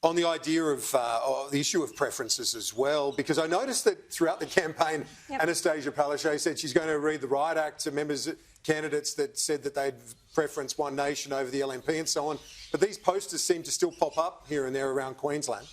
on the idea of the issue of preferences as well, because I noticed that throughout the campaign, Anastasia Palaszczuk said she's going to read the Riot Act to candidates that said that they'd preference One Nation over the LNP and so on. But these posters seem to still pop up here and there around Queensland.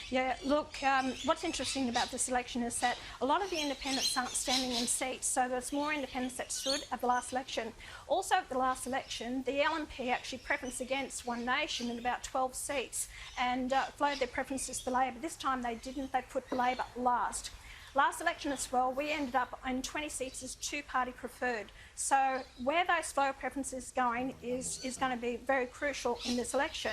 Yeah, look, what's interesting about this election is that a lot of the independents aren't standing in seats, so there's more independents that stood at the last election. Also at the last election, the LNP actually preferenced against One Nation in about 12 seats and flowed their preferences to Labor. This time they didn't, they put Labor last. Last election as well, we ended up in 20 seats as two-party preferred. So where those flow preferences going is going to be very crucial in this election.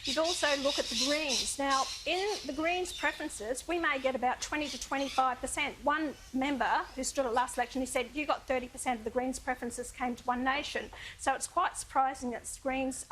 You'd also look at the Greens. Now, in the Greens preferences, we may get about 20 to 25%. One member who stood at last election, he said, you got 30% of the Greens preferences came to One Nation. So it's quite surprising that the Greens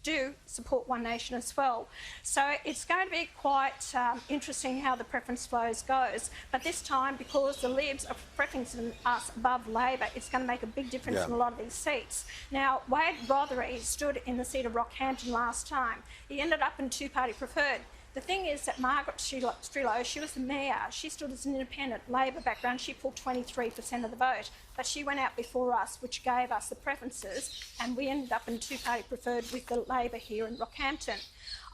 do support One Nation as well. So it's going to be quite interesting how the preference flows goes. But this time, because the Libs are preferencing us above Labor, it's going to make a big difference in a lot of these seats. Now, Wade Rothery stood in the seat of Rockhampton last time. He ended up in two-party preferred. The thing is that Margaret Strillo, she was the mayor. She stood as an independent Labor background. She pulled 23% of the vote. But she went out before us, which gave us the preferences, and we ended up in two-party preferred with the Labor here in Rockhampton.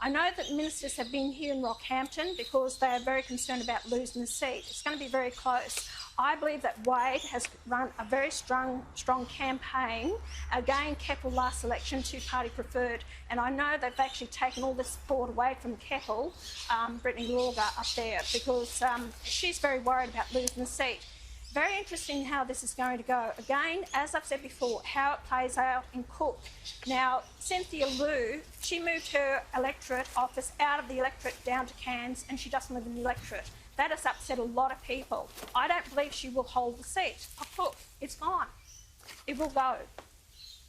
I know that ministers have been here in Rockhampton because they are very concerned about losing the seat. It's going to be very close. I believe that Wade has run a very strong campaign. Again, Keppel last election, two-party preferred, and I know they've actually taken all this support away from Keppel, Brittany Lorga up there, because she's very worried about losing the seat. Very interesting how this is going to go. Again, as I've said before, how it plays out in Cook. Now, Cynthia Liu, she moved her electorate office out of the electorate down to Cairns, and she doesn't live in the electorate. That has upset a lot of people. I don't believe she will hold the seat of Cook. It's gone. It will go.